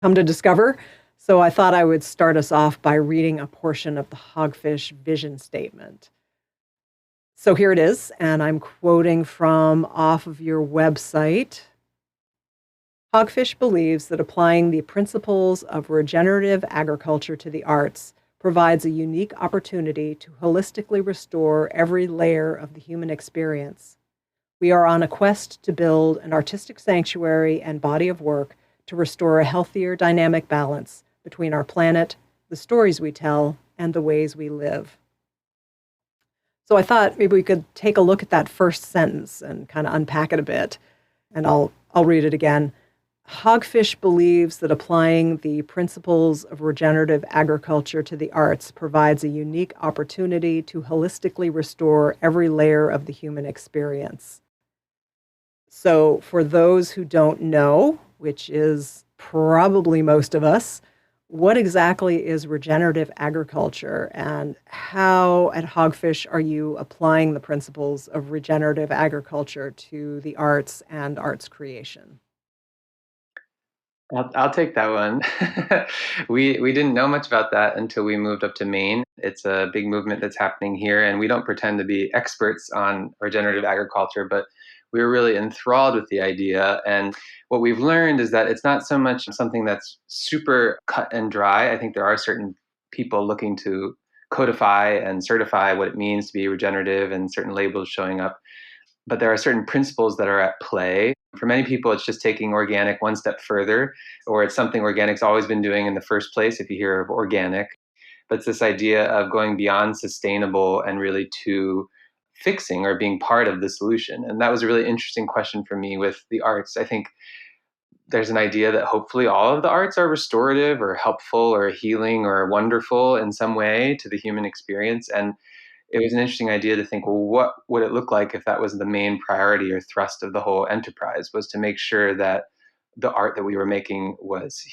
come to discover. So I thought I would start us off by reading a portion of the Hogfish vision statement. So here it is, and I'm quoting from off of your website. Hogfish believes that applying the principles of regenerative agriculture to the arts provides a unique opportunity to holistically restore every layer of the human experience. We are on a quest to build an artistic sanctuary and body of work to restore a healthier dynamic balance between our planet, the stories we tell, and the ways we live. So I thought maybe we could take a look at that first sentence and kind of unpack it a bit. And I'll read it again. Hogfish believes that applying the principles of regenerative agriculture to the arts provides a unique opportunity to holistically restore every layer of the human experience. So, for those who don't know, which is probably most of us, what exactly is regenerative agriculture, and how at Hogfish are you applying the principles of regenerative agriculture to the arts and arts creation? I'll take that one. We didn't know much about that until we moved up to Maine. It's a big movement that's happening here, and we don't pretend to be experts on regenerative agriculture, but we were really enthralled with the idea. And what we've learned is that it's not so much something that's super cut and dry. I think there are certain people looking to codify and certify what it means to be regenerative and certain labels showing up, but there are certain principles that are at play. For many people, it's just taking organic one step further, or it's something organic's always been doing in the first place, if you hear of organic. But it's this idea of going beyond sustainable and really to fixing or being part of the solution. And that was a really interesting question for me with the arts. I think there's an idea that hopefully all of the arts are restorative or helpful or healing or wonderful in some way to the human experience. And it was an interesting idea to think, well, what would it look like if that was the main priority or thrust of the whole enterprise, was to make sure that the art that we were making was,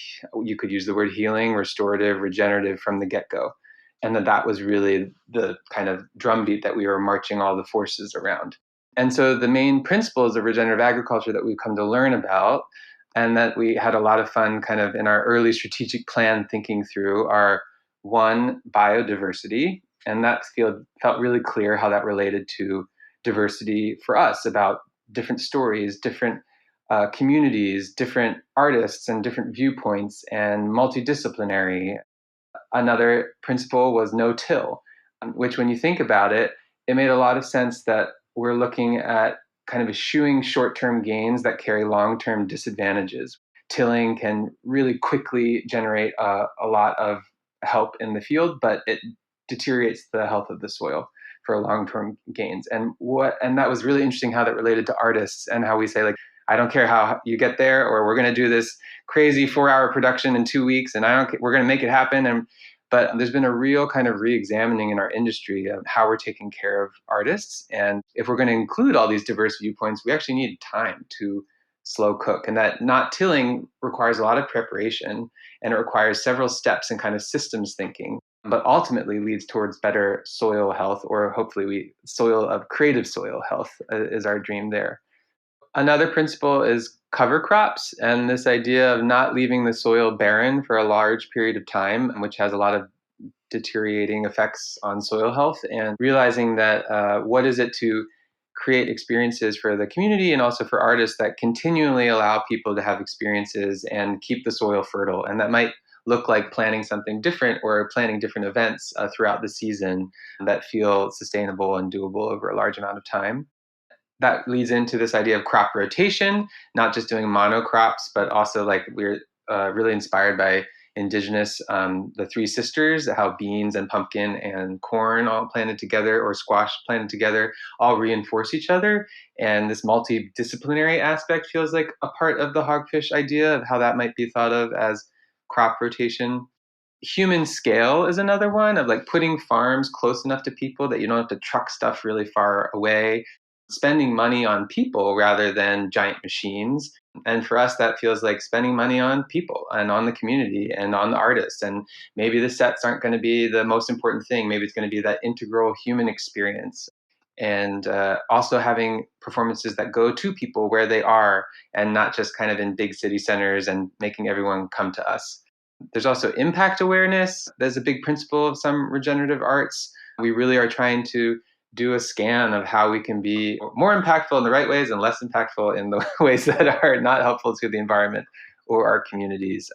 you could use the word healing, restorative, regenerative from the get-go. And that was really the kind of drumbeat that we were marching all the forces around. And so the main principles of regenerative agriculture that we've come to learn about, and that we had a lot of fun kind of in our early strategic plan thinking through, are one, biodiversity. And that field felt really clear how that related to diversity for us, about different stories, different communities, different artists, and different viewpoints, and multidisciplinary. Another principle was no till, which, when you think about it, it made a lot of sense that we're looking at kind of eschewing short term gains that carry long term disadvantages. Tilling can really quickly generate a lot of help in the field, but it deteriorates the health of the soil for long term gains. And that was really interesting how that related to artists, and how we say, like, I don't care how you get there, or we're going to do this crazy 4 hour production in 2 weeks, and we're going to make it happen. But there's been a real kind of re-examining in our industry of how we're taking care of artists. And if we're going to include all these diverse viewpoints, we actually need time to slow cook. And that not tilling requires a lot of preparation, and it requires several steps and kind of systems thinking, but ultimately leads towards better soil health, or hopefully creative soil health is our dream there. Another principle is cover crops, and this idea of not leaving the soil barren for a large period of time, which has a lot of deteriorating effects on soil health, and realizing that what is it to create experiences for the community and also for artists that continually allow people to have experiences and keep the soil fertile. And that might look like planning something different, or planning different events throughout the season that feel sustainable and doable over a large amount of time. That leads into this idea of crop rotation, not just doing monocrops, but also, like, we're really inspired by indigenous, the three sisters, how beans and pumpkin and corn all planted together, or squash planted together, all reinforce each other. And this multidisciplinary aspect feels like a part of the hogfish idea of how that might be thought of as crop rotation. Human scale is another one, of like putting farms close enough to people that you don't have to truck stuff really far away, spending money on people rather than giant machines. And for us, that feels like spending money on people and on the community and on the artists. And maybe the sets aren't going to be the most important thing. Maybe it's going to be that integral human experience. and also having performances that go to people where they are and not just kind of in big city centers and making everyone come to us. There's also impact awareness. There's a big principle of some regenerative arts. We really are trying to do a scan of how we can be more impactful in the right ways and less impactful in the ways that are not helpful to the environment or our communities.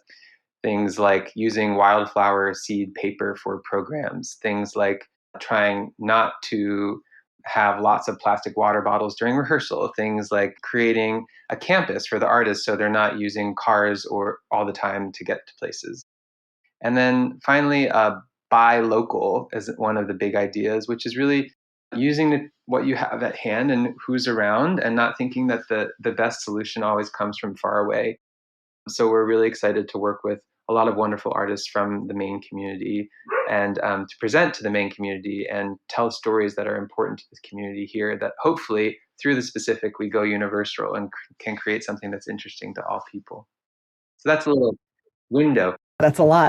Things like using wildflower seed paper for programs, things like trying not to have lots of plastic water bottles during rehearsal, things like creating a campus for the artists so they're not using cars or all the time to get to places. And then finally, buy local is one of the big ideas, which is really using what you have at hand and who's around and not thinking that the best solution always comes from far away. So we're really excited to work with a lot of wonderful artists from the Maine community and to present to the Maine community and tell stories that are important to this community here that hopefully through the specific we go universal and can create something that's interesting to all people. So that's a little window. That's a lot.